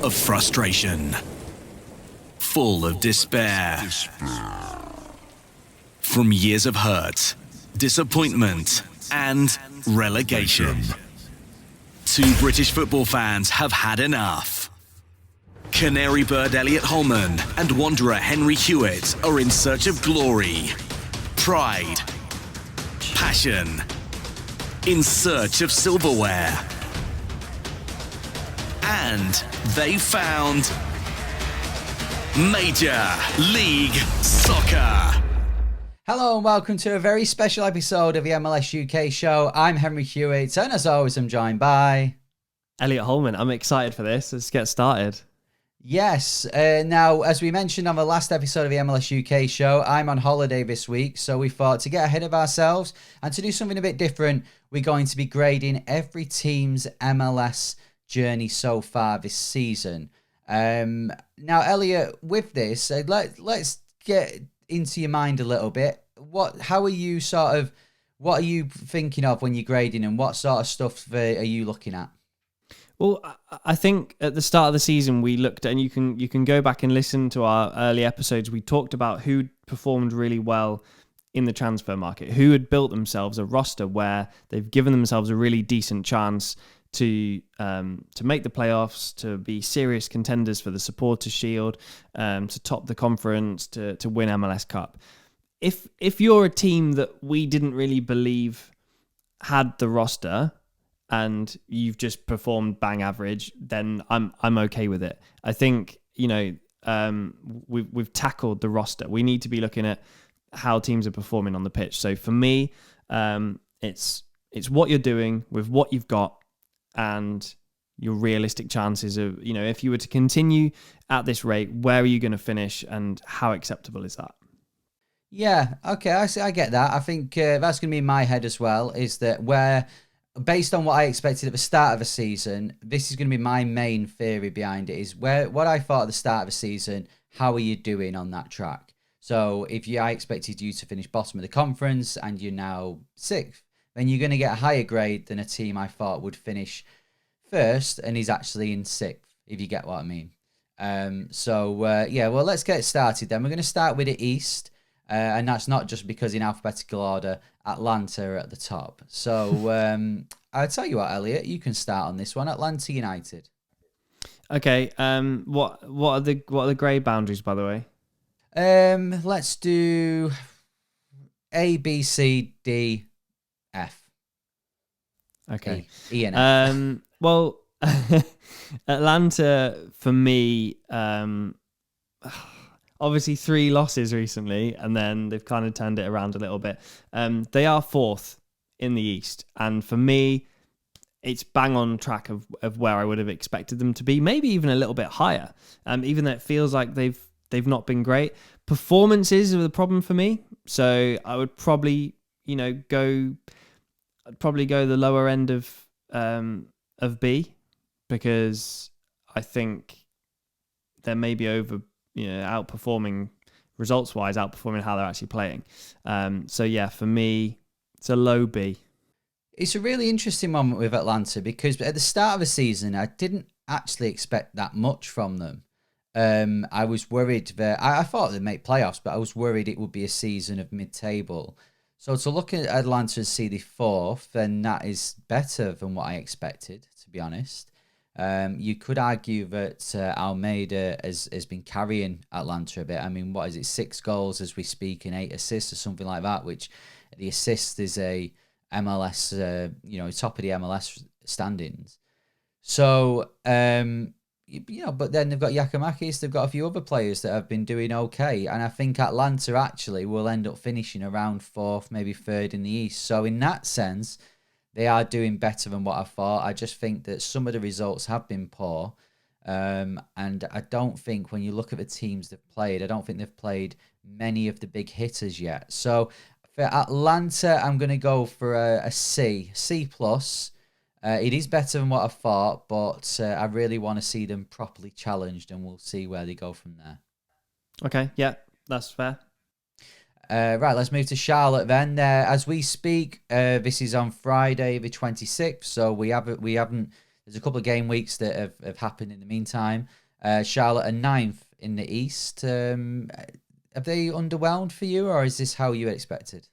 of frustration, full of despair. From years of hurt, disappointment, and relegation. Two British football fans have had enough. Canary bird Elliot Holman and Wanderer Henry Hewitt are in search of glory, pride, passion, in search of silverware. And they found Major League Soccer. Hello and welcome to a very special episode of the MLS UK show. I'm Henry Hewitt, and as always, I'm joined by Elliot Holman. I'm excited for this. Let's get started. Yes. Now, as we mentioned on the last episode of the MLS UK show, I'm on holiday this week, so we thought to get ahead of ourselves and to do something a bit different, we're going to be grading every team's MLS journey so far this season. Now, Elliot, with this, let's get into your mind a little bit. What are you thinking of when you're grading, and what sort of stuff are you looking at? Well, I think at the start of the season we looked, and you can go back and listen to our early episodes. We talked about who performed really well in the transfer market, who had built themselves a roster where they've given themselves a really decent chance to make the playoffs, to be serious contenders for the Supporters' Shield, to top the conference, to win MLS Cup. If you're a team that we didn't really believe had the roster and you've just performed bang average, then I'm okay with it. I think we've tackled the roster. We need to be looking at how teams are performing on the pitch. So for me, it's what you're doing with what you've got and your realistic chances of, if you were to continue at this rate, where are you going to finish and how acceptable is that? Yeah, okay, I get that. I think that's going to be in my head as well, is that where, based on what I expected at the start of the season, this is going to be my main theory behind it, is what I thought at the start of the season, how are you doing on that track? So if I expected you to finish bottom of the conference and you're now 6th, then you're going to get a higher grade than a team I thought would finish first and is actually in 6th, if you get what I mean. Well, let's get started then. We're going to start with the East, and that's not just because in alphabetical order, Atlanta are at the top. So I'll tell you what, Elliot, you can start on this one. Atlanta United. Okay. What are the grade boundaries, by the way? Let's do A, B, C, D, F. Okay. E and F. Well, Atlanta, for me, obviously 3 losses recently, and then they've kind of turned it around a little bit. They are 4th in the East, and for me, it's bang on track of where I would have expected them to be, maybe even a little bit higher. Even though it feels like they've not been great. Performances are the problem for me, so I would probably go the lower end of B, because I think they're maybe outperforming results-wise, outperforming how they're actually playing. For me, it's a low B. It's a really interesting moment with Atlanta, because at the start of the season, I didn't actually expect that much from them. I was worried that I thought they'd make playoffs, but I was worried it would be a season of mid-table. So to look at Atlanta and see the 4th, then that is better than what I expected, to be honest. You could argue that Almeida has been carrying Atlanta a bit. I mean, what is it, 6 goals as we speak and 8 assists or something like that, which the assist is a MLS, top of the MLS standings. So, but then they've got Giakoumakis, they've got a few other players that have been doing okay. And I think Atlanta actually will end up finishing around 4th, maybe 3rd in the East. So in that sense, they are doing better than what I thought. I just think that some of the results have been poor. And I don't think when you look at the teams they've played, I don't think they've played many of the big hitters yet. So for Atlanta, I'm going to go for a C+. It is better than what I thought, but I really want to see them properly challenged, and we'll see where they go from there. Okay, yeah, that's fair. Right, let's move to Charlotte then. As we speak, this is on Friday the 26th, so we haven't There's a couple of game weeks that have happened in the meantime. Charlotte are 9th in the East. Have they underwhelmed for you, or is this how you expected?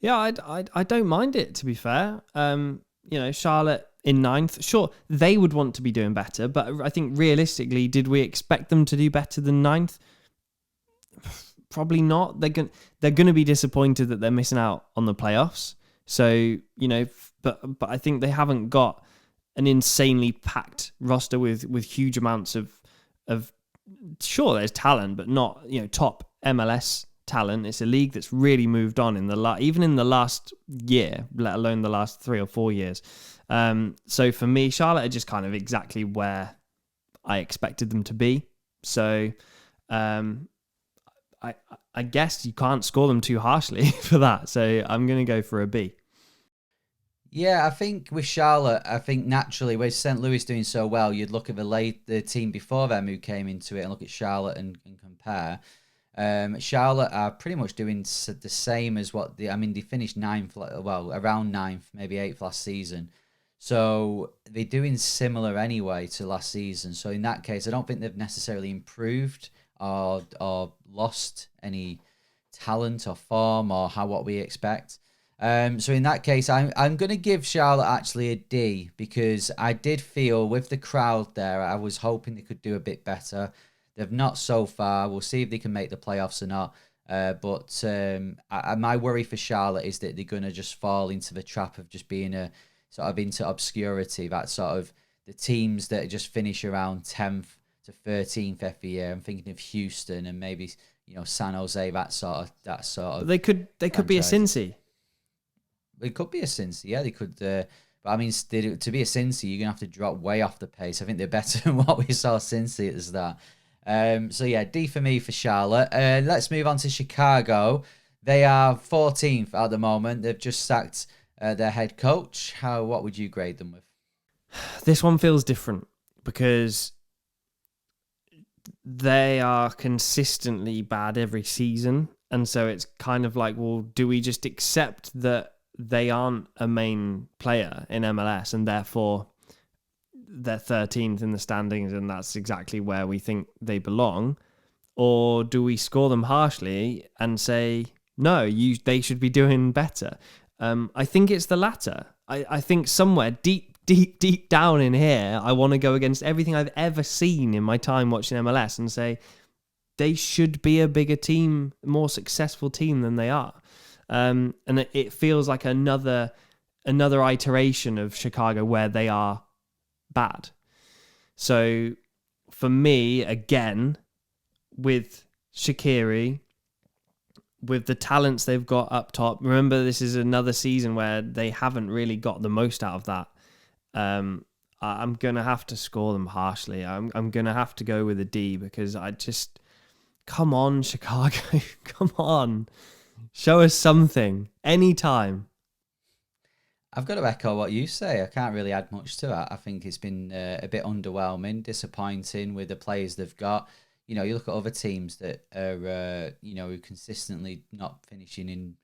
Yeah, I don't mind it, to be fair. Charlotte in 9th. Sure, they would want to be doing better, but I think realistically, did we expect them to do better than 9th? Probably not. They're going to be disappointed that they're missing out on the playoffs. So, but I think they haven't got an insanely packed roster with huge amounts of sure, there's talent, but not, top MLS talent. It's a league that's really moved on even in the last year, let alone the last 3 or 4 years. So for me, Charlotte are just kind of exactly where I expected them to be. So I guess you can't score them too harshly for that. So I'm going to go for a B. Yeah, I think with Charlotte, naturally with St. Louis doing so well, you'd look at the team before them who came into it and look at Charlotte and compare. Charlotte are pretty much doing the same as they finished 9th, around 9th, maybe 8th last season. So they're doing similar anyway to last season. So in that case, I don't think they've necessarily improved or lost any talent or form or what we expect. So in that case, I'm going to give Charlotte actually a D, because I did feel with the crowd there, I was hoping they could do a bit better. They've not so far. We'll see if they can make the playoffs or not. But my worry for Charlotte is that they're going to just fall into the trap of just being a sort of into obscurity. That sort of the teams that just finish around 10th to 13th every year. I'm thinking of Houston and maybe San Jose. That sort of. But they could be a Cincy. It could be a Cincy, yeah. They could, but I mean, to be a Cincy, you're gonna have to drop way off the pace. I think they're better than what we saw Cincy as that. So yeah, D for me for Charlotte. Let's move on to Chicago. They are 14th at the moment. They've just sacked their head coach. What would you grade them with? This one feels different because they are consistently bad every season, and so it's kind of like, well, do we just accept that they aren't a main player in MLS and therefore they're 13th in the standings and that's exactly where we think they belong? Or do we score them harshly and say, no, they should be doing better? I think it's the latter. I think somewhere deep down in here, I want to go against everything I've ever seen in my time watching MLS and say they should be a bigger team, more successful team than they are. And it feels like another iteration of Chicago where they are bad. So for me, again, with Shaqiri, with the talents they've got up top, remember this is another season where they haven't really got the most out of that. I'm going to have to score them harshly. I'm going to have to go with a D, because come on, Chicago, come on. Show us something, anytime. I've got to echo what you say. I can't really add much to it. I think it's been a bit underwhelming, disappointing with the players they've got. You look at other teams that are, who consistently not finishing in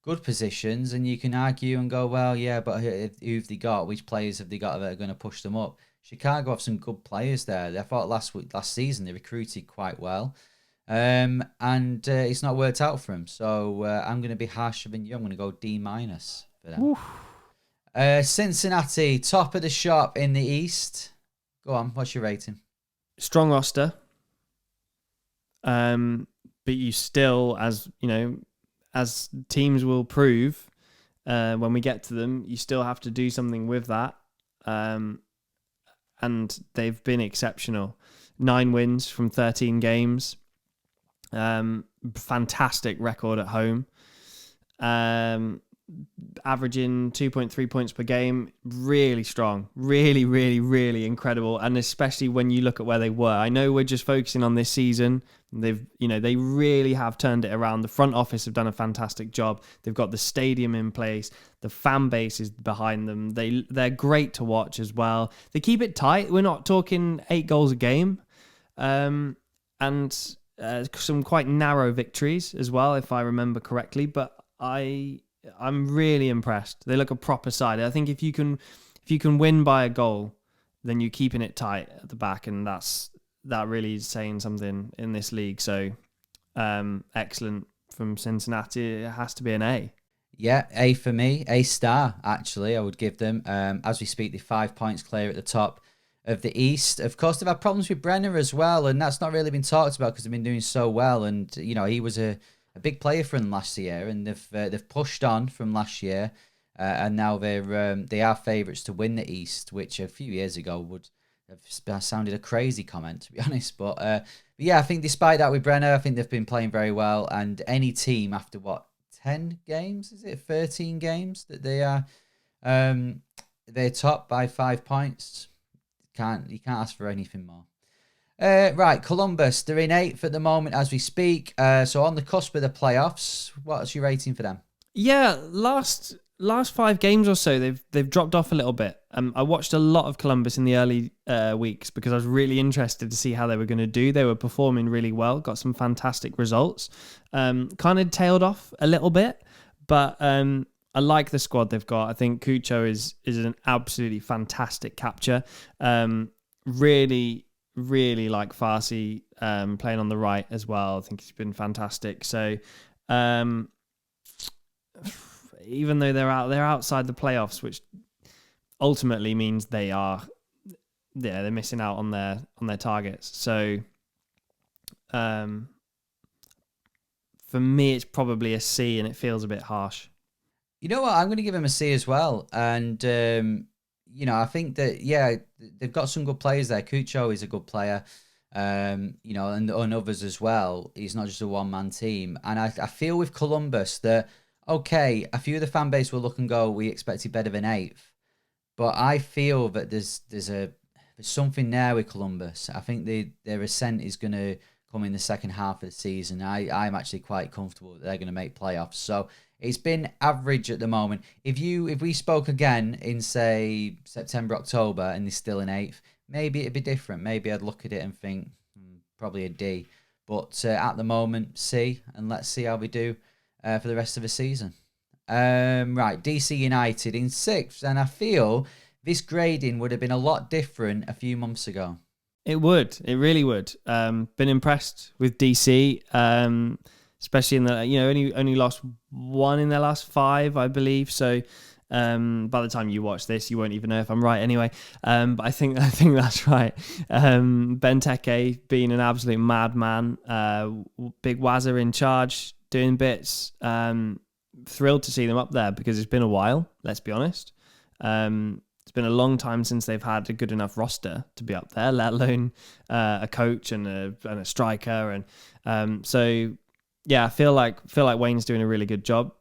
good positions, and you can argue and go, well, yeah, but who've they got? Which players have they got that are going to push them up? Chicago have some good players there. I thought last season they recruited quite well. And it's not worked out for him. So I'm going to be harsher than you. I'm going to go D- for them. Cincinnati, top of the shop in the East. Go on, what's your rating? Strong roster. But you still, as teams will prove when we get to them, you still have to do something with that. And they've been exceptional. 9 wins from 13 games. Fantastic record at home. Averaging 2.3 points per game. Really strong. Really, really, really incredible. And especially when you look at where they were. I know we're just focusing on this season. They really have turned it around. The front office have done a fantastic job. They've got the stadium in place. The fan base is behind them. They're great to watch as well. They keep it tight. We're not talking 8 goals a game. And some quite narrow victories as well, if I remember correctly. But I'm really impressed. They look a proper side. I think if you can win by a goal then you're keeping it tight at the back, and that really is saying something in this league. So excellent from Cincinnati. It has to be an A. Yeah, A for me, A star, actually, I would give them. As we speak, they're 5 points clear at the top of the East. Of course, they've had problems with Brenner as well, and that's not really been talked about because they've been doing so well. And, you know, he was a big player for them last year, and they've pushed on from last year, and now they are favourites to win the East, which a few years ago would have sounded a crazy comment, to be honest. But yeah, I think despite that with Brenner, I think they've been playing very well, and any team after 10 games, is it 13 games that they are they're top by 5 points. You can't ask for anything more. Right, Columbus, they're in 8th at the moment as we speak, so on the cusp of the playoffs. What's your rating for them? Yeah, last 5 games or so they've dropped off a little bit. I watched a lot of Columbus in the early weeks because I was really interested to see how they were going to do. They were performing really well, got some fantastic results. Kind of tailed off a little bit, but I like the squad they've got. I think Cucho is an absolutely fantastic capture. Really like Farsi playing on the right as well. I think he's been fantastic. So even though they're outside the playoffs, which ultimately means they're missing out on their targets. So for me, it's probably a C, and it feels a bit harsh. You know what? I'm going to give him a C as well. And, you know, I think that, yeah, they've got some good players there. Cucho is a good player, you know, and others as well. He's not just a one-man team. And I feel with Columbus that, okay, a few of the fan base will look and go, we expected better than 8th. But I feel that there's something there with Columbus. I think their ascent is going to come in the second half of the season. I'm actually quite comfortable that they're going to make playoffs. So it's been average at the moment. If we spoke again in, say, September, October, and they're still in 8th, maybe it'd be different. Maybe I'd look at it and think probably a D. But at the moment, C, and let's see how we do for the rest of the season. Right, DC United in 6th, and I feel this grading would have been a lot different a few months ago. It would. It really would. Been impressed with DC, especially in the, you know, only lost 1 in their last 5, I believe. So by the time you watch this, you won't even know if I'm right anyway. But I think that's right. Benteke being an absolute madman. Big Wazza in charge, doing bits. Thrilled to see them up there because it's been a while, let's be honest. It's been a long time since they've had a good enough roster to be up there, let alone a coach and a striker. And so, yeah, I feel like Wayne's doing a really good job.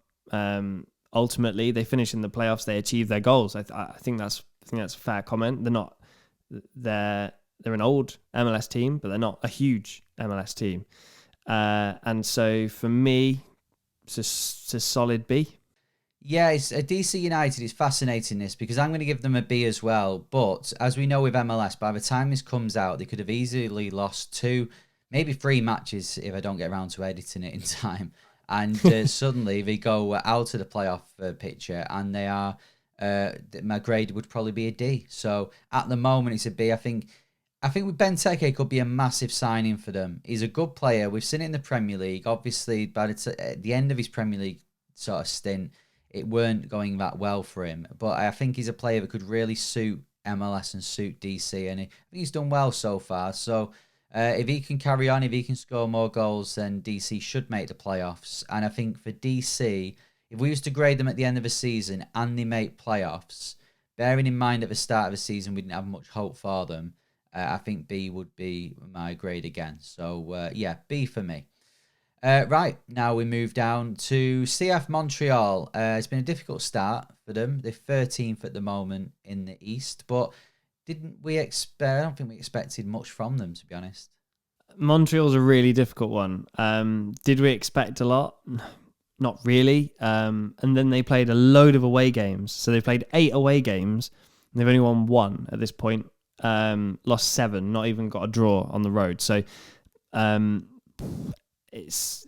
Ultimately, they finish in the playoffs. They achieve their goals. I think that's a fair comment. They're an old MLS team, but they're not a huge MLS team. And so for me, it's a solid B. Yeah, it's a DC United. It's fascinating this because I'm going to give them a B as well. But as we know with MLS, by the time this comes out, they could have easily lost 2, maybe 3 matches if I don't get around to editing it in time. And suddenly they go out of the playoff picture, and they are. My grade would probably be a D. So at the moment, it's a B. I think with Benteke could be a massive signing for them. He's a good player. We've seen it in the Premier League. Obviously, but at the end of his Premier League sort of stint, it weren't going that well for him. But I think he's a player that could really suit MLS and suit DC, and I think he's done well so far. So if he can carry on, if he can score more goals, then DC should make the playoffs. And I think for DC, if we was to grade them at the end of the season and they make playoffs, bearing in mind at the start of the season we didn't have much hope for them, I think B would be my grade again. So, yeah, B for me. Right, now we move down to CF Montreal. It's been a difficult start for them. They're 13th at the moment in the East, but I don't think we expected much from them, to be honest. Montreal's a really difficult one. Did we expect a lot? Not really. And then they played a load of away games. So they played 8 away games, and they've only won 1 at this point. Lost 7, not even got a draw on the road. So it's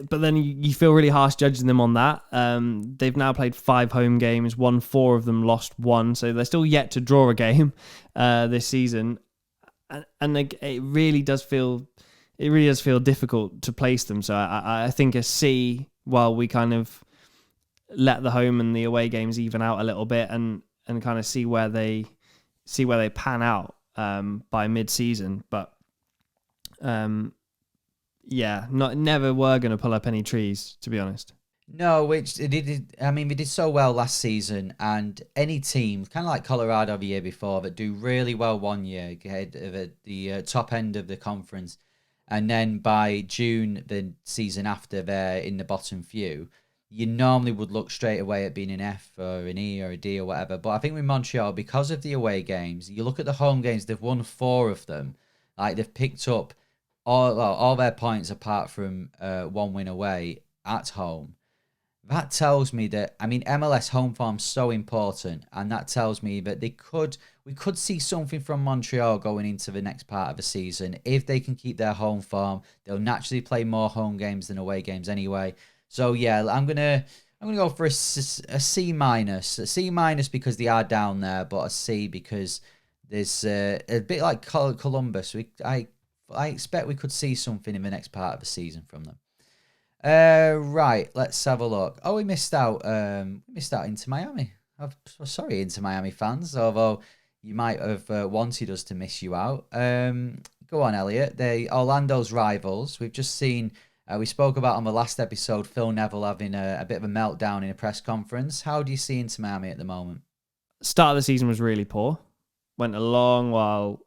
but then you feel really harsh judging them on that. They've now played 5 home games, won 4 of them, lost 1, so they're still yet to draw a game this season, and it really does feel difficult to place them. So I think a C, while we kind of let the home and the away games even out a little bit, and kind of see where they pan out by mid-season, but. Never were going to pull up any trees, to be honest. No, which they did. I mean, they did so well last season, and any team, kind of like Colorado the year before, that do really well one year, get at the top end of the conference, and then by June, the season after, they're in the bottom few. You normally would look straight away at being an F or an E or a D or whatever. But I think with Montreal, because of the away games, you look at the home games, they've won 4 of them. Like, they've picked up all their points apart from 1 win away at home. That tells me that, I mean, MLS home form's so important, and that tells me that we could see something from Montreal going into the next part of the season. If they can keep their home form, they'll naturally play more home games than away games anyway. So yeah, I'm gonna go for a C minus, because they are down there, but a C because there's a bit like Columbus. I expect we could see something in the next part of the season from them. Right, let's have a look. Oh, we missed out. Inter Miami. Sorry, Inter Miami fans. Although you might have wanted us to miss you out. Go on, Elliot. Orlando's rivals. We've just seen. We spoke about on the last episode Phil Neville having a bit of a meltdown in a press conference. How do you see Inter Miami at the moment? Start of the season was really poor. Went a long while.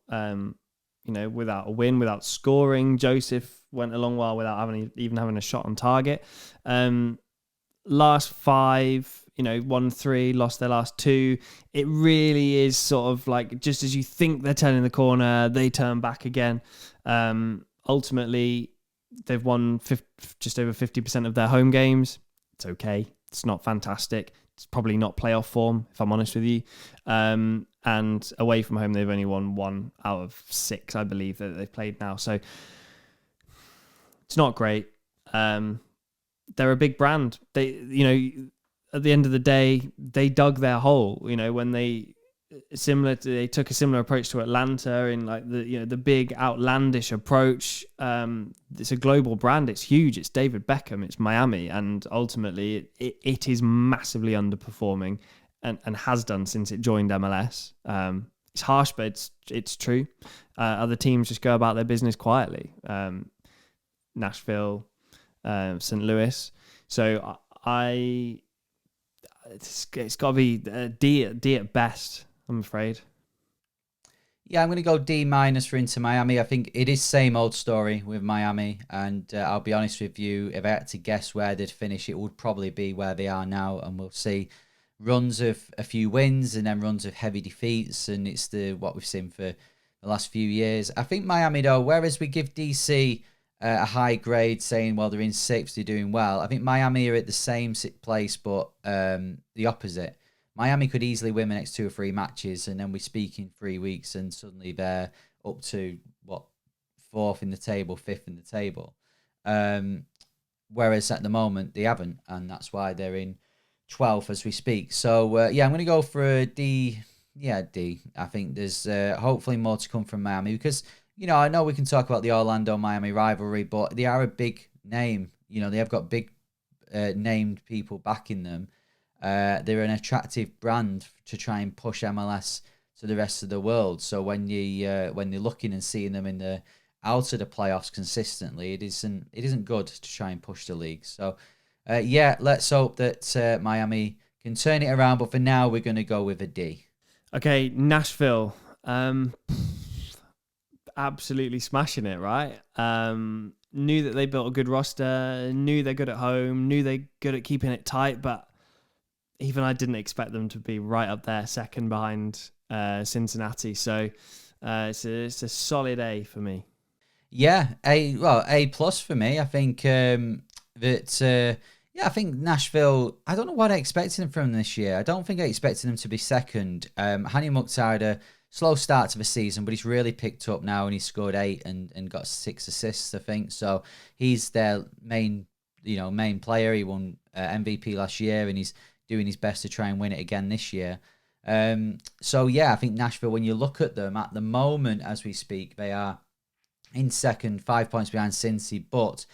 Without a win, without scoring. Joseph went a long while without even having a shot on target. Last 5, 1-3, lost their last 2. It really is sort of like, just as you think they're turning the corner, they turn back again. Ultimately, they've won just over 50% of their home games. It's okay. It's not fantastic. It's probably not playoff form, if I'm honest with you. And away from home, they've only won 1 out of 6, I believe, that they've played now. So it's not great. They're a big brand. They, at the end of the day, they dug their hole. When they took a similar approach to Atlanta in like the big outlandish approach. It's a global brand. It's huge. It's David Beckham. It's Miami, and ultimately it is massively underperforming. And has done since it joined MLS. It's harsh, but it's true. Other teams just go about their business quietly. Nashville, St. Louis. So it's got to be a D at best, I'm afraid. Yeah, I'm going to go D minus for Inter Miami. I think it is same old story with Miami. And I'll be honest with you, if I had to guess where they'd finish, it would probably be where they are now. And we'll see runs of a few wins and then runs of heavy defeats, and it's what we've seen for the last few years. I think Miami, though, whereas we give DC a high grade saying, well, they're in 6th, they're doing well, I think Miami are at the same place, but the opposite. Miami could easily win the next 2 or 3 matches, and then we speak in 3 weeks, and suddenly they're up to, 4th in the table, 5th in the table. Whereas at the moment, they haven't, and that's why they're in 12th as we speak. So I'm going to go for a D. Yeah, D. I think there's hopefully more to come from Miami, because I know we can talk about the Orlando-Miami rivalry, but they are a big name. They have got big named people backing them. They're an attractive brand to try and push MLS to the rest of the world. So when you're looking and seeing them in the out of the playoffs consistently, it isn't good to try and push the league. So. Let's hope that Miami can turn it around. But for now, we're going to go with a D. Okay, Nashville. Absolutely smashing it, right? Knew that they built a good roster, knew they're good at home, knew they're good at keeping it tight, but even I didn't expect them to be right up there, second behind Cincinnati. So it's a solid A for me. Yeah, A plus for me. I think I think Nashville, I don't know what I expected them from this year. I don't think I expected them to be second. Hani Mukhtar had a slow start to the season, but he's really picked up now, and he scored 8 and got 6 assists, I think. So he's their main main player. He won MVP last year, and he's doing his best to try and win it again this year. So yeah, I think Nashville, when you look at them at the moment as we speak, they are in second, 5 points behind Cincy, but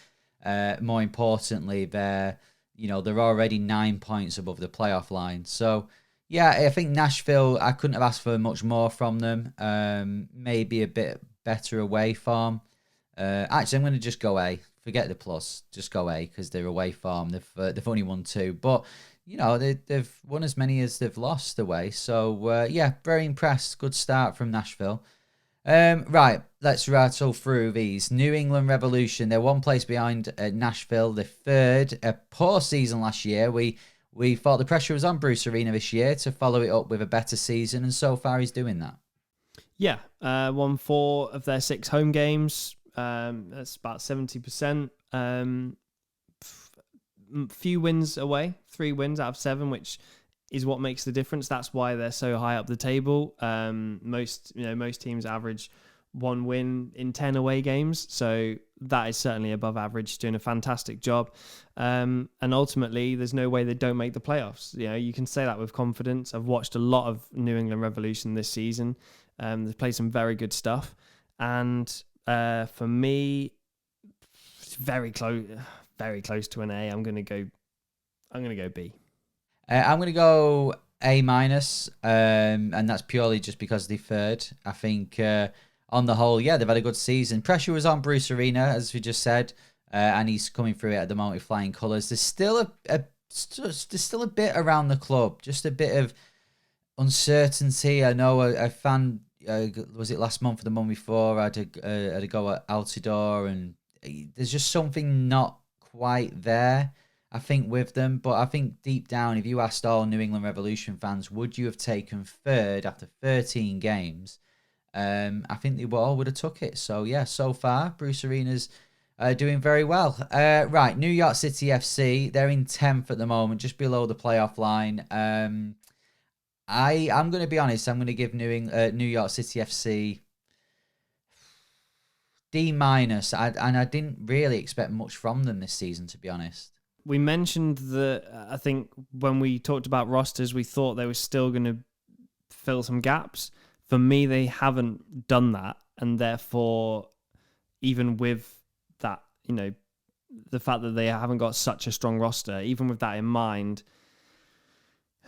more importantly, they're already 9 points above the playoff line. So yeah, I think Nashville, I couldn't have asked for much more from them. Maybe a bit better away form. Actually, I'm going to just go A. Forget the plus. Just go A because they're away form. They've only won 2, but they've won as many as they've lost away. So yeah, very impressed. Good start from Nashville. Right, let's rattle through these. New England Revolution, they're 1 place behind Nashville. They're third. A poor season last year. We thought the pressure was on Bruce Arena this year to follow it up with a better season, and so far he's doing that. Yeah, won 4 of their 6 home games. That's about 70%. Few wins away, 3 wins out of 7, which is what makes the difference. That's why they're so high up the table. Most teams average 1 win in 10 away games, so that is certainly above average. Doing a fantastic job, and ultimately, there's no way they don't make the playoffs. You can say that with confidence. I've watched a lot of New England Revolution this season. They've played some very good stuff, and for me, it's very close to an A. I'm gonna go B. I'm going to go A-, and that's purely just because they're third. I think on the whole, yeah, they've had a good season. Pressure was on Bruce Arena, as we just said, and he's coming through it at the moment with flying colours. There's still a bit around the club, just a bit of uncertainty. I know a fan, was it last month or the month before, I had a go at Altidore, and there's just something not quite there, I think, with them. But I think deep down, if you asked all New England Revolution fans, would you have taken third after 13 games? I think they all would have took it. So yeah, so far, Bruce Arena's doing very well. Right, New York City FC, they're in 10th at the moment, just below the playoff line. I'm going to be honest, I'm going to give New York City FC D-, and I didn't really expect much from them this season, to be honest. We mentioned that, I think when we talked about rosters, we thought they were still going to fill some gaps. For me, they haven't done that. And therefore, even with that, the fact that they haven't got such a strong roster, even with that in mind,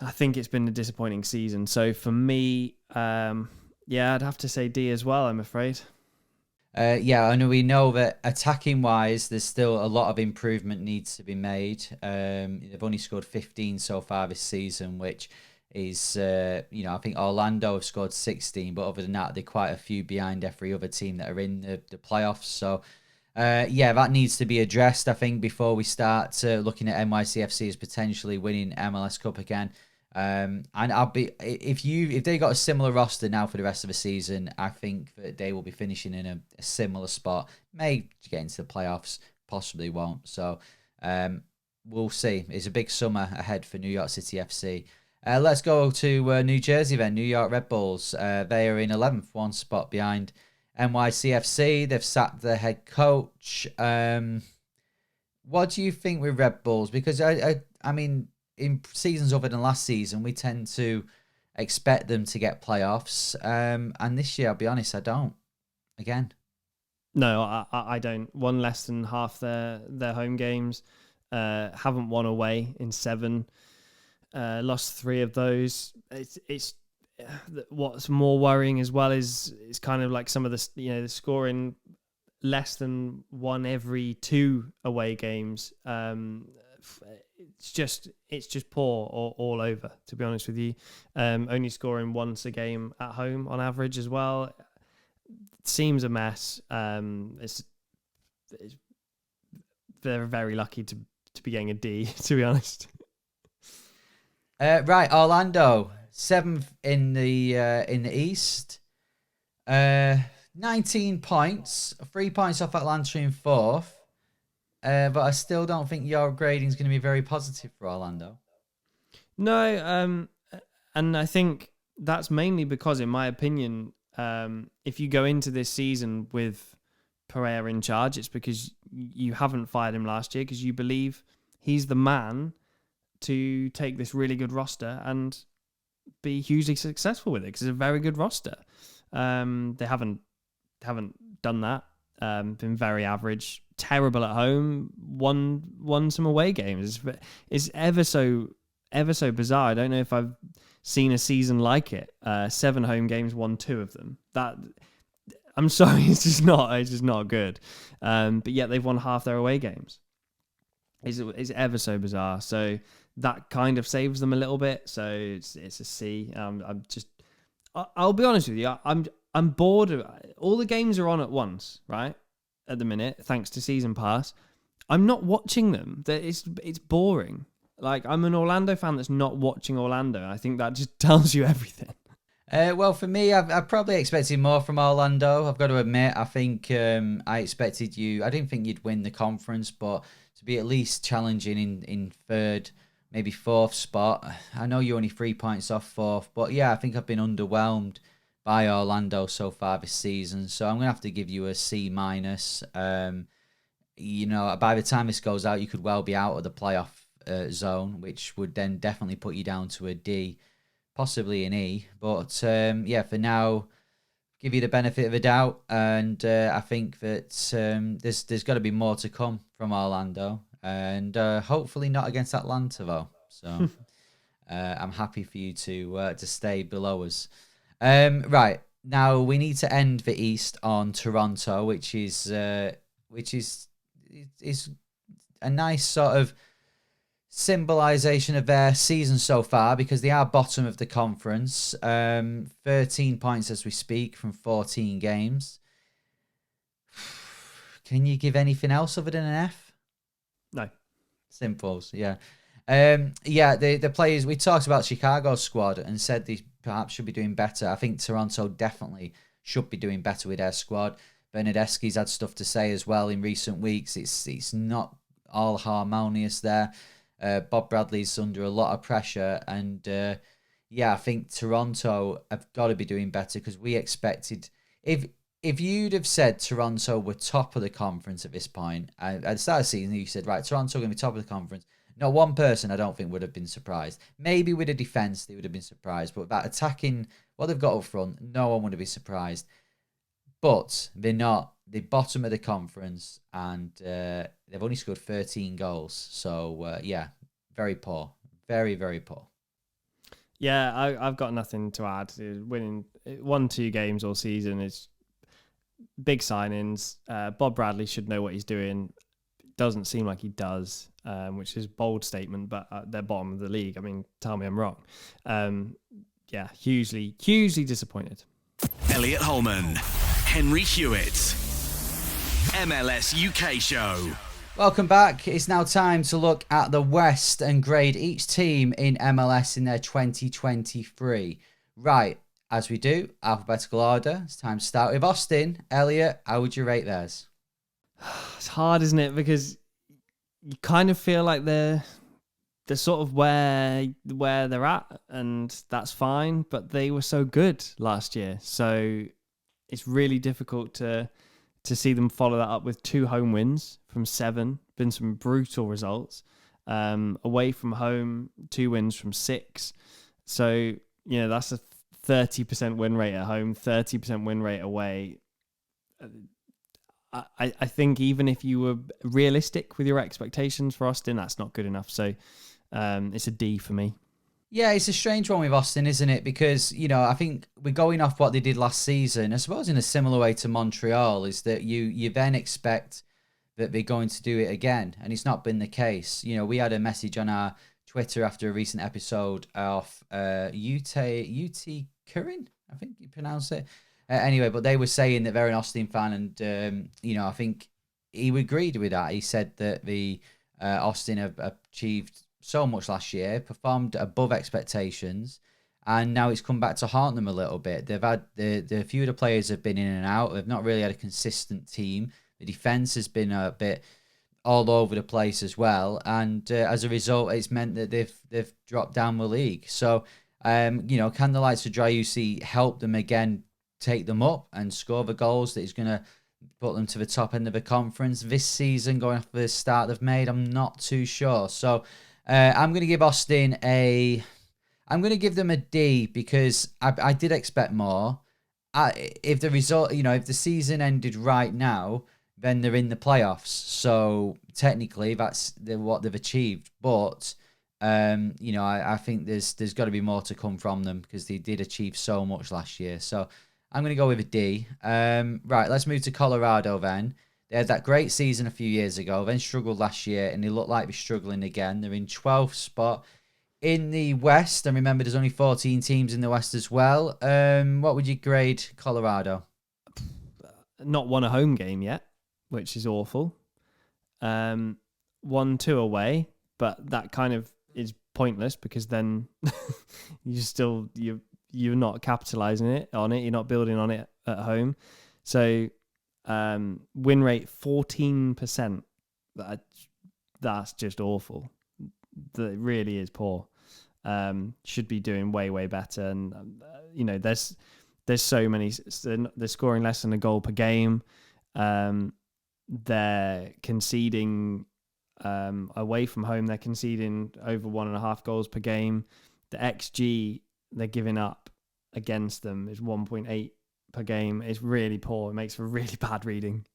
I think it's been a disappointing season. So for me, I'd have to say D as well, I'm afraid. I know we know that attacking wise, there's still a lot of improvement needs to be made. They've only scored 15 so far this season, which is, I think Orlando have scored 16, but other than that, they're quite a few behind every other team that are in the playoffs. So, that needs to be addressed, I think, before we start looking at NYCFC as potentially winning MLS Cup again. And I'll be, if they got a similar roster now for the rest of the season, I think that they will be finishing in a similar spot. May get into the playoffs, possibly won't. So we'll see. It's a big summer ahead for New York City FC. Let's go to New Jersey then. New York Red Bulls. They are in 11th, 1 spot behind NYCFC. They've sacked their head coach. What do you think with Red Bulls? Because I mean, in seasons other than last season, we tend to expect them to get playoffs. And this year, I'll be honest, I don't. Again. No, I don't. Won less than half their home games. Haven't won away in 7. Lost 3 of those. It's what's more worrying as well is kind of like some of the the scoring less than 1 every 2 away games. It's just poor all over, to be honest with you. Only scoring once a game at home on average as well. It seems a mess. They're very lucky to be getting a D, to be honest. Right, Orlando, 7th in the East. 19 points, 3 points off Atlanta in 4th. But I still don't think your grading is going to be very positive for Orlando. No, and I think that's mainly because, in my opinion, if you go into this season with Pereira in charge, it's because you haven't fired him last year because you believe he's the man to take this really good roster and be hugely successful with it, because it's a very good roster. They haven't done that. Been very average, terrible at home. Won some away games. It's ever so bizarre. I don't know if I've seen a season like it. 7 home games, won 2 of them. That, I'm sorry, it's just not good. But yet they've won half their away games. It's ever so bizarre. So that kind of saves them a little bit. So it's a C. I'll be honest with you. I'm bored. All the games are on at once, right? At the minute, thanks to Season Pass. I'm not watching them. It's boring. Like, I'm an Orlando fan that's not watching Orlando. I think that just tells you everything. Well, for me, I probably expected more from Orlando. I've got to admit, I think I expected you. I didn't think you'd win the conference, but to be at least challenging in third, maybe fourth spot. I know you're only 3 points off fourth, but yeah, I think I've been underwhelmed by Orlando so far this season. So I'm gonna have to give you a C minus. You know, by the time this goes out, you could well be out of the playoff zone, which would then definitely put you down to a D, possibly an E. But yeah, for now, give you the benefit of the doubt, and I think that there's got to be more to come from Orlando, and hopefully not against Atlanta though. So I'm happy for you to stay below us. Right, now we need to end the East on Toronto, which is a nice sort of symbolization of their season so far, because they are bottom of the conference. 13 points as we speak from 14 games. Can you give anything else other than an F? No. Simples, yeah. Yeah, the players, we talked about Chicago's squad and said they perhaps should be doing better. I think Toronto definitely should be doing better with their squad. Bernadeschi's had stuff to say as well in recent weeks. It's not all harmonious there. Bob Bradley's under a lot of pressure, and yeah, I think Toronto have got to be doing better, because we expected, if you'd have said Toronto were top of the conference at this point, at the start of the season, you said, right, Toronto are going to be top of the conference. Not one person, I don't think, would have been surprised. Maybe with a defence, they would have been surprised. But that attacking, what they've got up front, no one would have been surprised. But they're not. They're bottom of the conference, and they've only scored 13 goals. So, yeah, very poor. Very, very poor. Yeah, I've got nothing to add. Winning 1-2 games all season is big signings. Bob Bradley should know what he's doing. Doesn't seem like he does, which is a bold statement, but they're bottom of the league. I mean, tell me I'm wrong. Yeah, hugely disappointed. Elliot Holman, Henry Hewitt, MLS UK show. Welcome back. It's now time to look at the West and grade each team in MLS in their 2023. Right, as we do, alphabetical order. It's time to start with Austin. Elliot, how would you rate theirs? It's hard, isn't it? Because you kind of feel like they're sort of where they're at, and that's fine. But they were so good last year, so it's really difficult to see them follow that up with 2 home wins from 7. Been some brutal results. Away from home, 2 wins from 6. So, you know, that's a 30% win rate at home, 30% win rate away. I think even if you were realistic with your expectations for Austin, that's not good enough. So it's a D for me. Yeah, it's a strange one with Austin, isn't it? Because, you know, I think we're going off what they did last season. I suppose in a similar way to Montreal, is that you then expect that they're going to do it again. And it's not been the case. You know, we had a message on our Twitter after a recent episode of UT Curran, I think you pronounce it. Anyway, but they were saying that they're an Austin fan, and you know, I think he agreed with that. He said that the Austin have achieved so much last year, performed above expectations, and now it's come back to haunt them a little bit. They've had the few of the players have been in and out. They've not really had a consistent team. The defense has been a bit all over the place as well, and as a result, it's meant that they've dropped down the league. So, you know, can the likes of Driussi help them again? Take them up and score the goals that is going to put them to the top end of the conference this season, going off the start they've made. I'm not too sure. So I'm going to give Austin I'm going to give them a D because I did expect more. If the result, if the season ended right now, then they're in the playoffs. So technically, that's what they've achieved. But I think there's got to be more to come from them because they did achieve so much last year. So I'm going to go with a D. Right, let's move to Colorado then. They had that great season a few years ago, then struggled last year, and they look like they're struggling again. They're in 12th spot in the West, and remember, there's only 14 teams in the West as well. What would you grade Colorado? Not won a home game yet, which is awful. 1-2 away, but that kind of is pointless because then you're not capitalizing on it. You're not building on it at home. So win rate 14%. That's just awful. That really is poor. Should be doing way better. And there's so many. They're scoring less than a goal per game. They're conceding away from home. They're conceding over 1.5 goals per game. The XG they're giving up against them is 1.8 per game. It's really poor. It makes for really bad reading.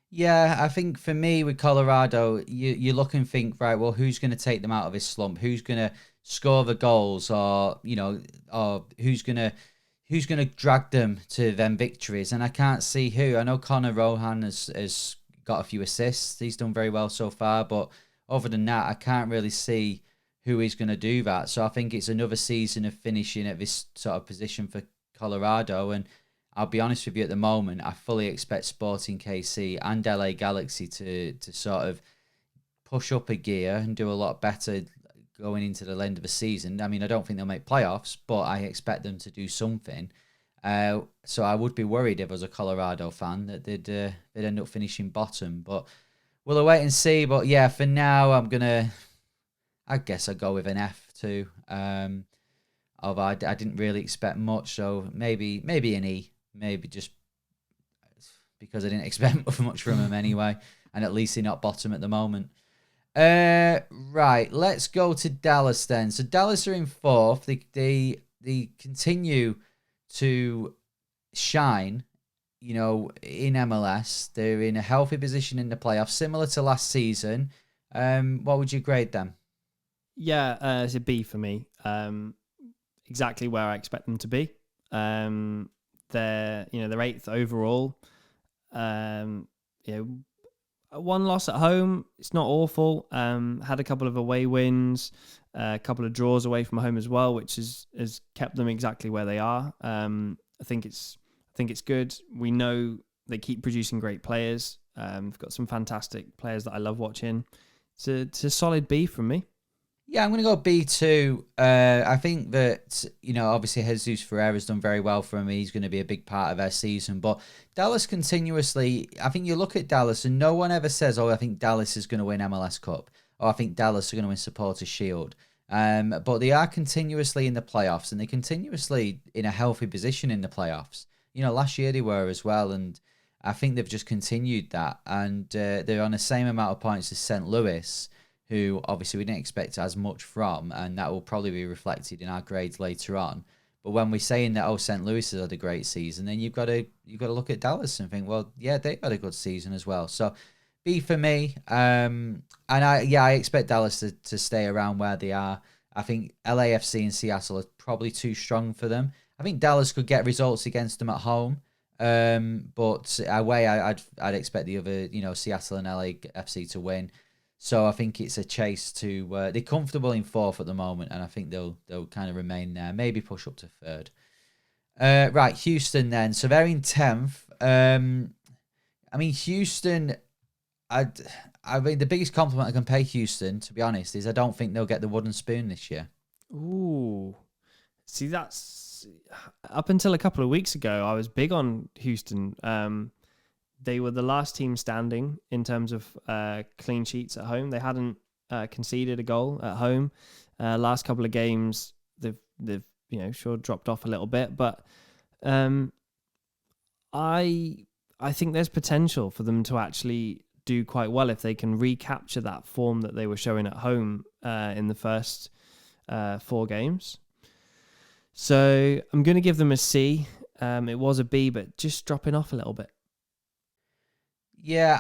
Yeah, I think for me with Colorado, you look and think, right, well, who's going to take them out of this slump? Who's going to score the goals, or who's going to drag them to them victories? And I can't see who. I know Connor Rohan has got a few assists. He's done very well so far, but other than that, I can't really see who is going to do that. So I think it's another season of finishing at this sort of position for Colorado. And I'll be honest with you, at the moment, I fully expect Sporting KC and LA Galaxy to sort of push up a gear and do a lot better going into the end of the season. I mean, I don't think they'll make playoffs, but I expect them to do something. So I would be worried if I was a Colorado fan that they'd end up finishing bottom. But we'll wait and see. But yeah, for now, I guess I'll go with an F too. Although I didn't really expect much, so maybe an E. Maybe just because I didn't expect much from them anyway. And at least they're not bottom at the moment. Right, let's go to Dallas then. So Dallas are in 4th. They continue to shine, in MLS. They're in a healthy position in the playoffs, similar to last season. What would you grade them? Yeah, it's a B for me. Exactly where I expect them to be. They're 8th overall. One loss at home, it's not awful. Had a couple of away wins, a couple of draws away from home as well, which has kept them exactly where they are. I think it's good. We know they keep producing great players. They've got some fantastic players that I love watching. It's a solid B from me. Yeah, I'm going to go B2. I think that, obviously Jesus Ferreira's done very well for him. He's going to be a big part of their season. But Dallas continuously, I think you look at Dallas and no one ever says, I think Dallas is going to win MLS Cup. Or I think Dallas are going to win Supporters Shield. But they are continuously in the playoffs and they're continuously in a healthy position in the playoffs. Last year they were as well. And I think they've just continued that. And they're on the same amount of points as St. Louis, who obviously we didn't expect as much from, and that will probably be reflected in our grades later on. But when we're saying that, St. Louis has had a great season, then you've got to look at Dallas and think, well, yeah, they've had a good season as well. So B for me. And I expect Dallas to stay around where they are. I think LAFC and Seattle are probably too strong for them. I think Dallas could get results against them at home. But away, I'd expect the other, Seattle and LAFC to win. So I think it's a chase to they're comfortable in 4th at the moment, and I think they'll kind of remain there, maybe push up to 3rd. Right, Houston then. So they're in 10th. Houston. I mean, the biggest compliment I can pay Houston, to be honest, is I don't think they'll get the wooden spoon this year. Ooh, see, that's up until a couple of weeks ago, I was big on Houston. They were the last team standing in terms of clean sheets at home. They hadn't conceded a goal at home. Last couple of games, they've sure dropped off a little bit, but I I think there's potential for them to actually do quite well if they can recapture that form that they were showing at home in the first 4 games. So I'm going to give them a C. It was a B, but just dropping off a little bit. Yeah,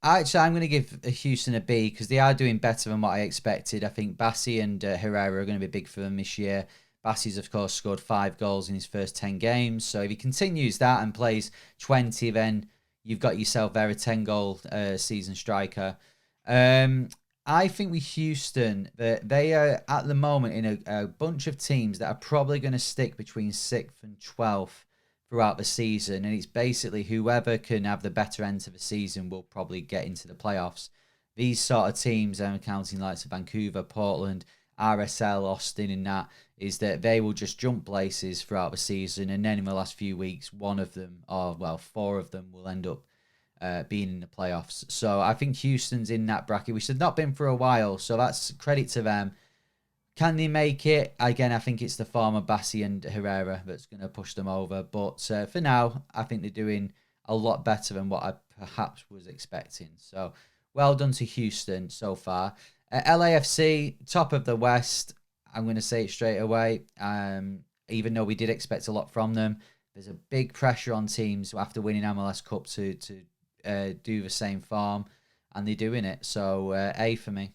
I'm going to give Houston a B because they are doing better than what I expected. I think Bassi and Herrera are going to be big for them this year. Bassi's, of course, scored 5 goals in his first 10 games. So if he continues that and plays 20, then you've got yourself there a 10-goal season striker. I think with Houston, they are at the moment in a bunch of teams that are probably going to stick between 6th and 12th throughout the season. And it's basically whoever can have the better end of the season will probably get into the playoffs. These sort of teams, I'm counting likes of Vancouver, Portland, RSL, Austin, and that, is that they will just jump places throughout the season. And then in the last few weeks, one of them, or well, 4 of them will end up being in the playoffs. So I think Houston's in that bracket, which has not been for a while. So that's credit to them. Can they make it? Again, I think it's the form of Bassi and Herrera that's going to push them over. But for now, I think they're doing a lot better than what I perhaps was expecting. So well done to Houston so far. LAFC, top of the West. I'm going to say it straight away. Even though we did expect a lot from them, there's a big pressure on teams after winning MLS Cup to do the same form, and they're doing it. So A for me.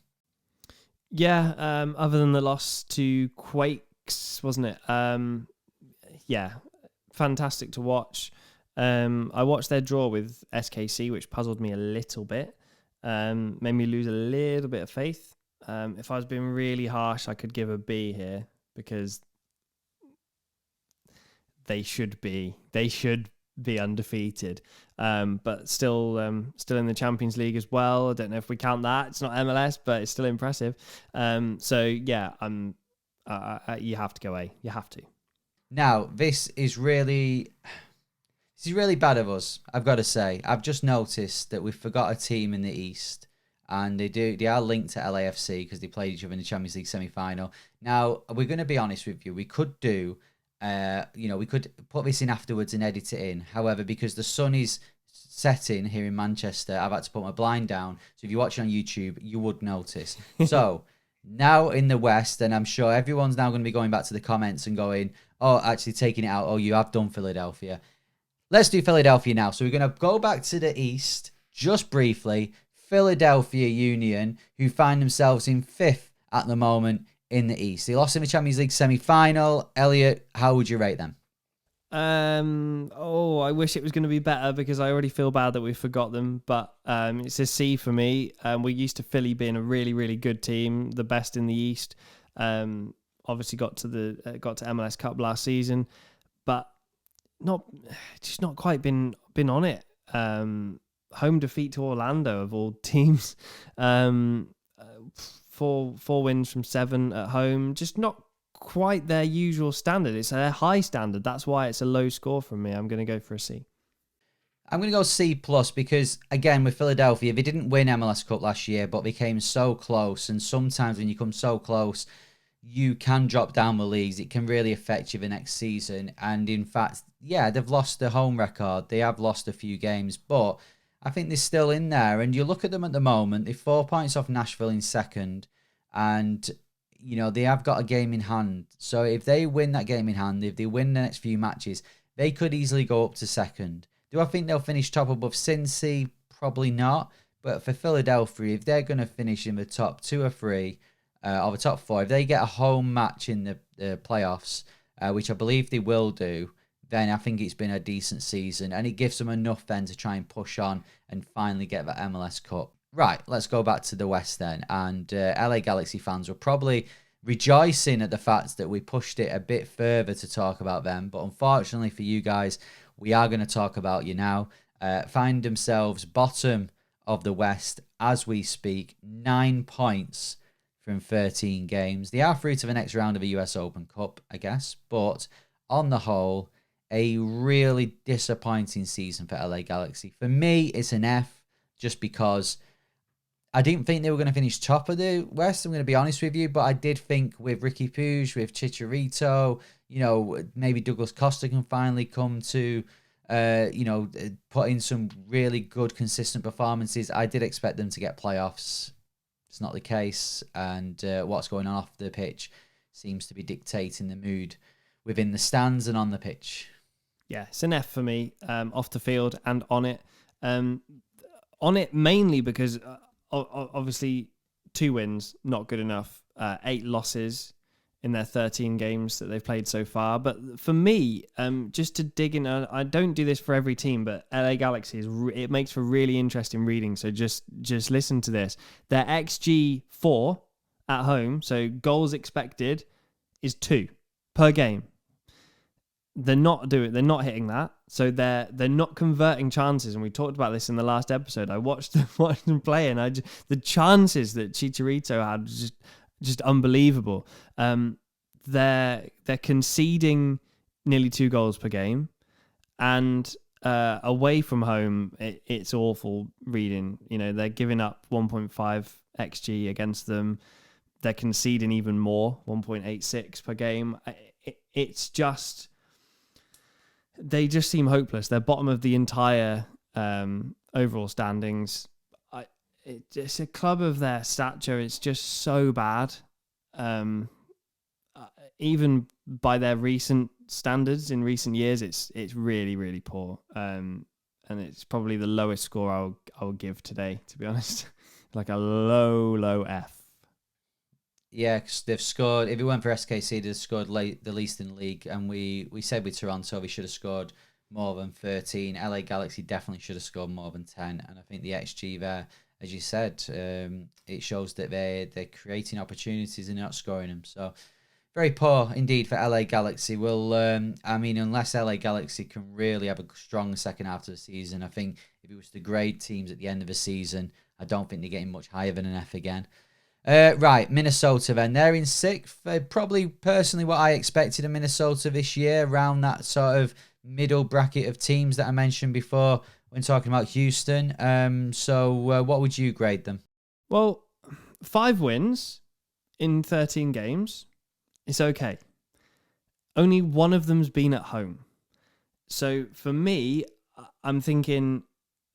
Yeah, other than the loss to Quakes, wasn't it? Yeah, fantastic to watch. I watched their draw with SKC, which puzzled me a little bit. Made me lose a little bit of faith. If I was being really harsh, I could give a B here because they should be undefeated. But still in the Champions League as well. I don't know if we count that. It's not MLS, but it's still impressive. So yeah, you have to go A. You have to. Now, this is really bad of us, I've got to say. I've just noticed that we've forgot a team in the East, and they are linked to LAFC because they played each other in the Champions League semi-final. Now, we're going to be honest with you. We could do, we could put this in afterwards and edit it in. However, because the sun is setting here in Manchester, I've had to put my blind down. So if you watch on YouTube, you would notice. So now in the West, and I'm sure everyone's now going to be going back to the comments and going, oh, actually taking it out. Oh, you have done Philadelphia. Let's do Philadelphia now. So we're going to go back to the East just briefly. Philadelphia Union, who find themselves in 5th at the moment in the East. They lost in the Champions League semi-final. Elliot, how would you rate them? I wish it was going to be better because I already feel bad that we forgot them. But it's a C for me. We're used to Philly being a really, really good team, the best in the East. Obviously got to MLS Cup last season, but not quite been on it. Home defeat to Orlando of all teams. 4 wins from 7 at home. Just not quite their usual standard. It's a high standard. That's why it's a low score from me. I'm going to go for a C. I'm going to go C+ because, again, with Philadelphia, they didn't win MLS Cup last year, but they came so close. And sometimes when you come so close, you can drop down the leagues. It can really affect you the next season. And in fact, yeah, they've lost their home record. They have lost a few games, but I think they're still in there. And you look at them at the moment, they're 4 points off Nashville in second. And, they have got a game in hand. So if they win that game in hand, if they win the next few matches, they could easily go up to second. Do I think they'll finish top above Cincy? Probably not. But for Philadelphia, if they're going to finish in the top 2 or 3, or the top 4, if they get a home match in the playoffs, which I believe they will do, then I think it's been a decent season. And it gives them enough then to try and push on and finally get that MLS Cup. Right, let's go back to the West then. And LA Galaxy fans were probably rejoicing at the fact that we pushed it a bit further to talk about them. But unfortunately for you guys, we are going to talk about you now. Find themselves bottom of the West as we speak. 9 points from 13 games. They are through to the next round of the US Open Cup, I guess. But on the whole, a really disappointing season for LA Galaxy. For me, it's an F, just because I didn't think they were going to finish top of the West, I'm going to be honest with you, but I did think with Ricky Puig, with Chicharito, maybe Douglas Costa can finally come to put in some really good, consistent performances. I did expect them to get playoffs. It's not the case, and what's going on off the pitch seems to be dictating the mood within the stands and on the pitch. Yeah, it's an F for me, off the field and on it. On it mainly because obviously 2 wins, not good enough. 8 losses in their 13 games that they've played so far. But for me, just to dig in, I don't do this for every team, but LA Galaxy, it makes for really interesting reading. So just listen to this. Their XG4 at home, so goals expected, is 2 per game. They're not hitting that. So they're not converting chances. And we talked about this in the last episode. I watched them play, and the chances that Chicharito had was just unbelievable. They're conceding nearly 2 goals per game, and away from home, it's awful reading. They're giving up 1.5 xG against them. They're conceding even more, 1.86 per game. It's just, they just seem hopeless. They're bottom of the entire overall standings. It's a club of their stature. It's just so bad. Even by their recent standards in recent years, it's really, really poor. And it's probably the lowest score I'll give today, to be honest. Like a low F. Yeah, because they've scored. If it weren't for SKC, they've scored the least in the league. And we said with Toronto, we should have scored more than 13. LA Galaxy definitely should have scored more than 10. And I think the XG there, as you said, it shows that they're creating opportunities and not scoring them. So very poor indeed for LA Galaxy. Well, unless LA Galaxy can really have a strong second half of the season, I think if it was to grade teams at the end of the season, I don't think they're getting much higher than an F again. Right, Minnesota then. They're in 6th. Probably personally what I expected of Minnesota this year, around that sort of middle bracket of teams that I mentioned before when talking about Houston. So what would you grade them? Well, 5 wins in 13 games. It's okay. Only one of them's been at home. So for me, I'm thinking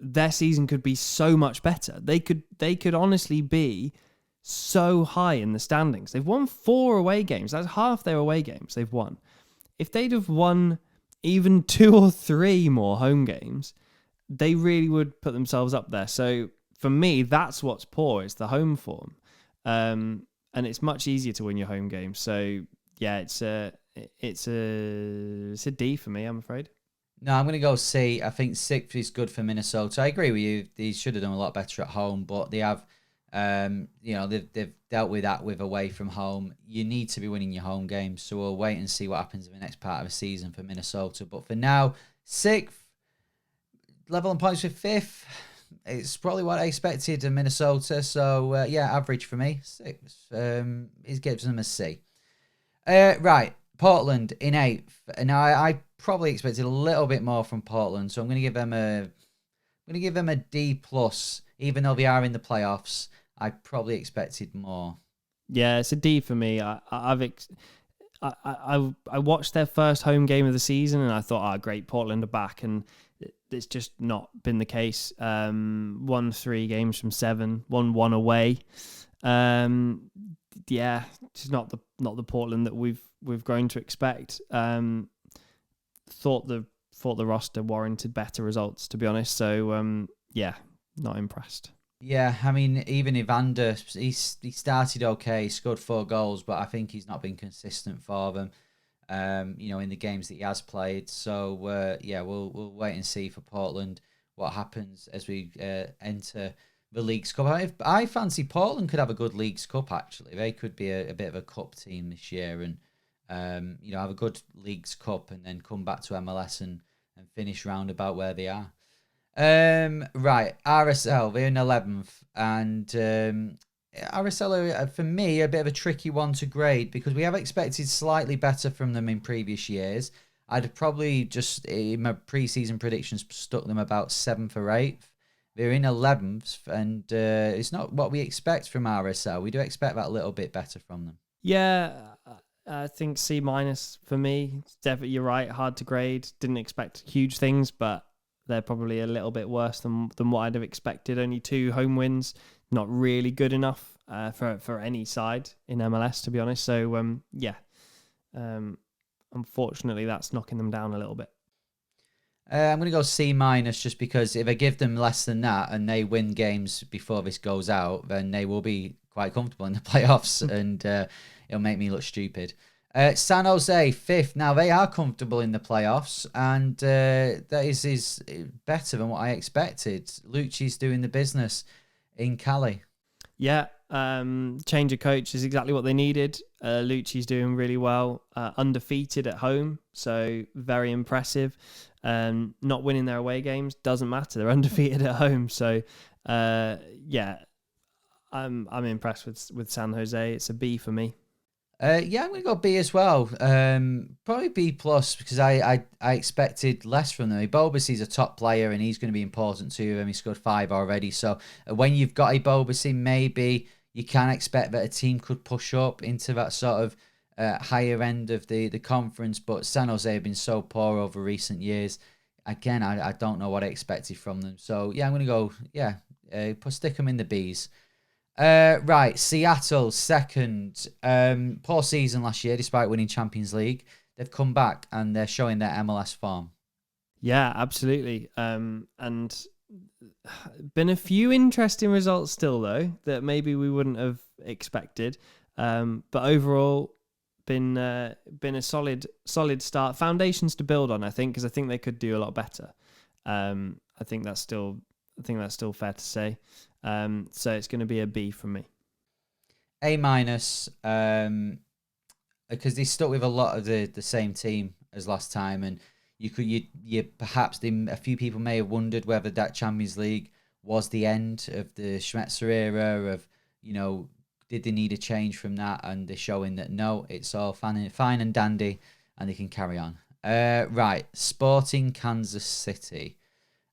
their season could be so much better. They could honestly be so high in the standings. They've won 4 away games. That's half their away games they've won. If they'd have won even 2 or 3 more home games, they really would put themselves up there. So for me, that's what's poor. It's the home form. And it's much easier to win your home games. So yeah, it's a D for me, I'm afraid. No, I'm going to go C. I think 6th is good for Minnesota. I agree with you. They should have done a lot better at home, but they have, they've dealt with that with away from home. You need to be winning your home games. So we'll wait and see what happens in the next part of the season for Minnesota. But for now, 6th, level in points with 5th. It's probably what I expected in Minnesota. So, average for me. 6. It gives them a C. Right, Portland in 8th. Now, I probably expected a little bit more from Portland, so I'm going to give them a D+, even though they are in the playoffs. I probably expected more. Yeah, it's a D for me. I watched their first home game of the season, and I thought, great, Portland are back, and it's just not been the case. Won 3 games from 7, won 1 away. Yeah, it's not the Portland that we've grown to expect. Thought the roster warranted better results, to be honest. So not impressed. Yeah, I mean, even Evander, he started okay, scored 4 goals, but I think he's not been consistent for them. In the games that he has played. So we'll wait and see for Portland what happens as we enter the Leagues Cup. I fancy Portland could have a good Leagues Cup, actually. They could be a bit of a cup team this year and have a good Leagues Cup and then come back to MLS and finish round about where they are. Right, RSL, they're in 11th, and RSL are, for me, a bit of a tricky one to grade because we have expected slightly better from them in previous years. I'd probably just, in my pre-season predictions, stuck them about 7th or 8th. They're in 11th, and it's not what we expect from RSL. We do expect that a little bit better from them. Yeah, I think C- for me. Definitely, you're right. Hard to grade. Didn't expect huge things, but they're probably a little bit worse than what I'd have expected. Only 2 home wins, not really good enough for any side in MLS, to be honest. So unfortunately, that's knocking them down a little bit. I'm going to go C- just because if I give them less than that and they win games before this goes out, then they will be quite comfortable in the playoffs and it'll make me look stupid. San Jose, 5th. Now, they are comfortable in the playoffs and that is better than what I expected. Lucci's doing the business in Cali. Yeah, change of coach is exactly what they needed. Lucci's doing really well, undefeated at home, so very impressive. Not winning their away games doesn't matter; they're undefeated at home. So, I'm impressed with San Jose. It's a B for me. I'm going to go B as well. Probably B plus because I expected less from them. Bobasy's a top player and he's going to be important to him. He scored 5 already. So when you've got a Bobasy, maybe you can expect that a team could push up into that sort of higher end of the conference. But San Jose have been so poor over recent years. Again, I don't know what I expected from them. So I'm going to go, stick them in the Bs. Right, Seattle, 2nd. Poor season last year, despite winning Champions League. They've come back and they're showing their MLS form. Yeah, absolutely. And been a few interesting results still, though, that maybe we wouldn't have expected. But overall, been a solid start. Foundations to build on, I think, because I think they could do a lot better. I think that's still fair to say. So it's going to be a B from me. A-, because they stuck with a lot of the same team as last time, and you perhaps a few people may have wondered whether that Champions League was the end of the Schmetzer era. Of did they need a change from that? And they're showing that no, it's all fine and dandy, and they can carry on. Right, Sporting Kansas City.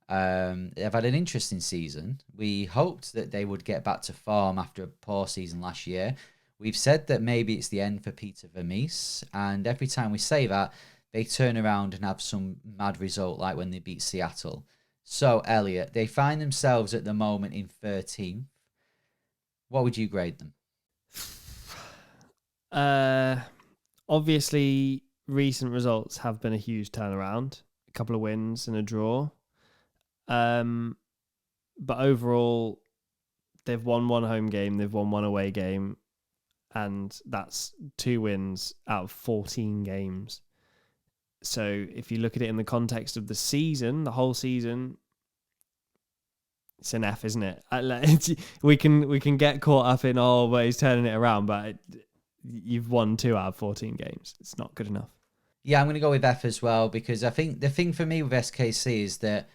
They've had an interesting season. We hoped that they would get back to form after a poor season last year. We've said that maybe it's the end for Peter Vermees, and every time we say that, they turn around and have some mad result, like when they beat Seattle. So, Elliot, they find themselves at the moment in 13th. What would you grade them? Obviously, recent results have been a huge turnaround. A couple of wins and a draw. But overall, they've won 1 home game, they've won 1 away game, and that's 2 wins out of 14 games. So if you look at it in the context of the season, the whole season, it's an F, isn't it? We can get caught up in, but he's turning it around, but you've won 2 out of 14 games. It's not good enough. Yeah, I'm going to go with F as well, because I think the thing for me with SKC is that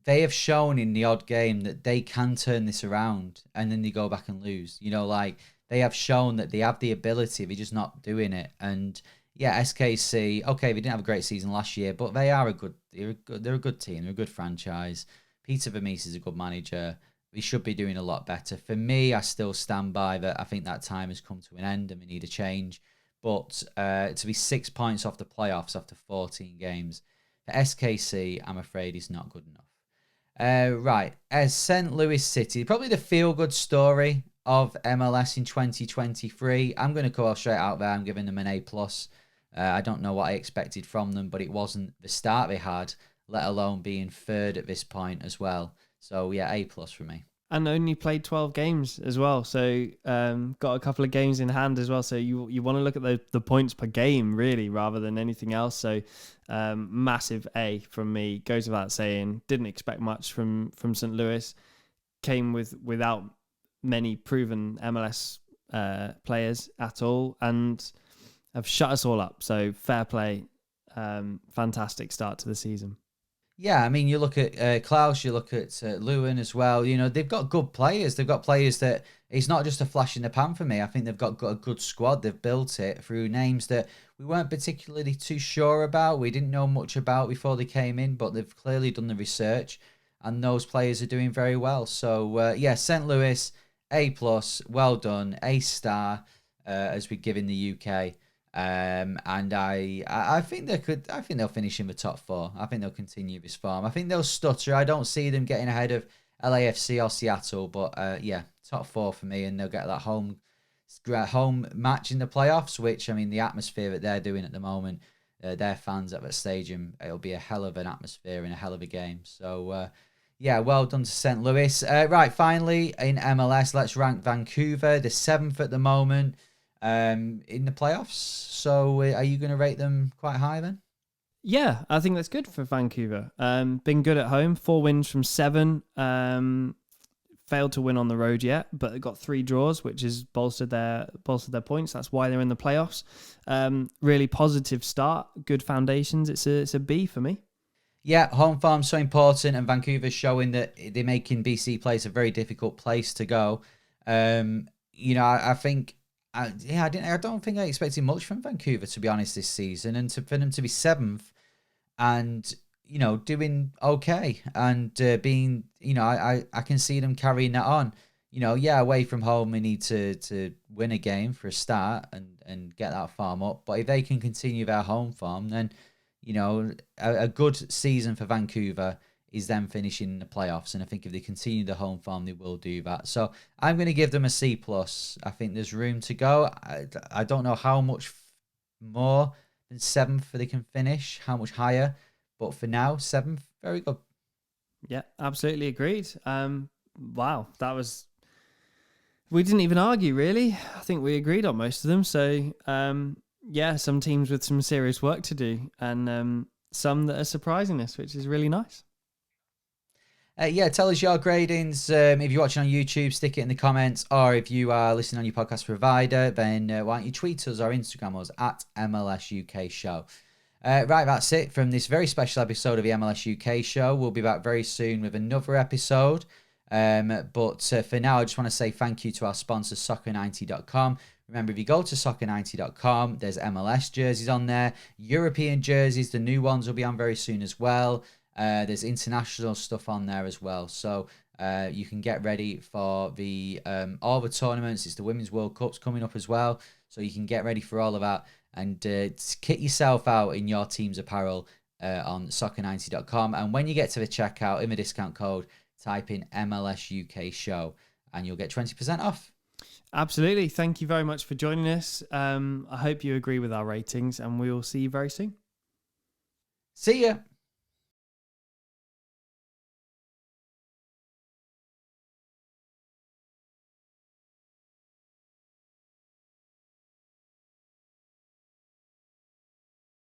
they have shown in the odd game that they can turn this around and then they go back and lose. They have shown that they have the ability, they're just not doing it. And yeah, SKC, okay, they didn't have a great season last year, but they're a good team, they're a good franchise. Peter Vermees is a good manager. We should be doing a lot better. For me, I still stand by that. I think that time has come to an end and we need a change. But to be 6 points off the playoffs after 14 games, for SKC, I'm afraid is not good enough. Right, as St. Louis City, probably the feel-good story of MLS in 2023. I'm going to go straight out there. I'm giving them an A+. I don't know what I expected from them, but it wasn't the start they had, let alone being 3rd at this point as well. So, yeah, A+ for me. And only played 12 games as well. So got a couple of games in hand as well. So you want to look at the points per game, really, rather than anything else. So massive A from me. Goes without saying. Didn't expect much from St. Louis. Came without many proven MLS players at all. And have shut us all up. So fair play. Fantastic start to the season. Yeah, I mean, you look at Klaus, you look at Lewin as well. They've got good players. They've got players that it's not just a flash in the pan for me. I think they've got a good squad. They've built it through names that we weren't particularly too sure about. We didn't know much about before they came in, but they've clearly done the research, and those players are doing very well. So, St. Louis, A+, well done, A*, as we give in the UK. And I think they could. I think they'll finish in the top 4. I think they'll continue this form. I think they'll stutter. I don't see them getting ahead of LAFC or Seattle, but yeah, top 4 for me, and they'll get that home match in the playoffs. Which, I mean, the atmosphere that they're doing at the moment, their fans at that stadium, it'll be a hell of an atmosphere and a hell of a game. So yeah, well done to St. Louis. Right, finally in MLS, let's rank Vancouver, the 7th at the moment in the playoffs. So are you going to rate them quite high then? Yeah, I think that's good for Vancouver. Been good at home, 4 wins from 7. Failed to win on the road yet, but got 3 draws, which has bolstered their points. That's why they're in the playoffs. Really positive start, good foundations. It's a B for me. Yeah, home form's so important, and Vancouver's showing that they're making BC Place a very difficult place to go. I think. I don't think I expected much from Vancouver, to be honest, this season, and for them to be 7th and doing okay and being I can see them carrying that on. Away from home we need to win a game for a start and get that form up. But if they can continue their home form, then a good season for Vancouver is them finishing in the playoffs. And I think if they continue the home form, they will do that. So I'm going to give them a C+. I think there's room to go. I don't know how much more than 7th they can finish, how much higher. But for now, 7th, very good. Yeah, absolutely agreed. Wow, that was... We didn't even argue, really. I think we agreed on most of them. So, yeah, some teams with some serious work to do and some that are surprising us, which is really nice. Tell us your gradings. If you're watching on YouTube, stick it in the comments. Or if you are listening on your podcast provider, then why don't you tweet us or Instagram us at MLS UK Show. Right, that's it from this very special episode of the MLS UK Show. We'll be back very soon with another episode. But for now, I just want to say thank you to our sponsor, Soccer90.com. Remember, if you go to Soccer90.com, there's MLS jerseys on there. European jerseys, the new ones will be on very soon as well. There's international stuff on there as well. So you can get ready for the all the tournaments. It's the Women's World Cup's coming up as well. So you can get ready for all of that and kit yourself out in your team's apparel on Soccer90.com. And when you get to the checkout, in the discount code, type in MLS UK Show and you'll get 20% off. Absolutely. Thank you very much for joining us. I hope you agree with our ratings and we will see you very soon. See ya.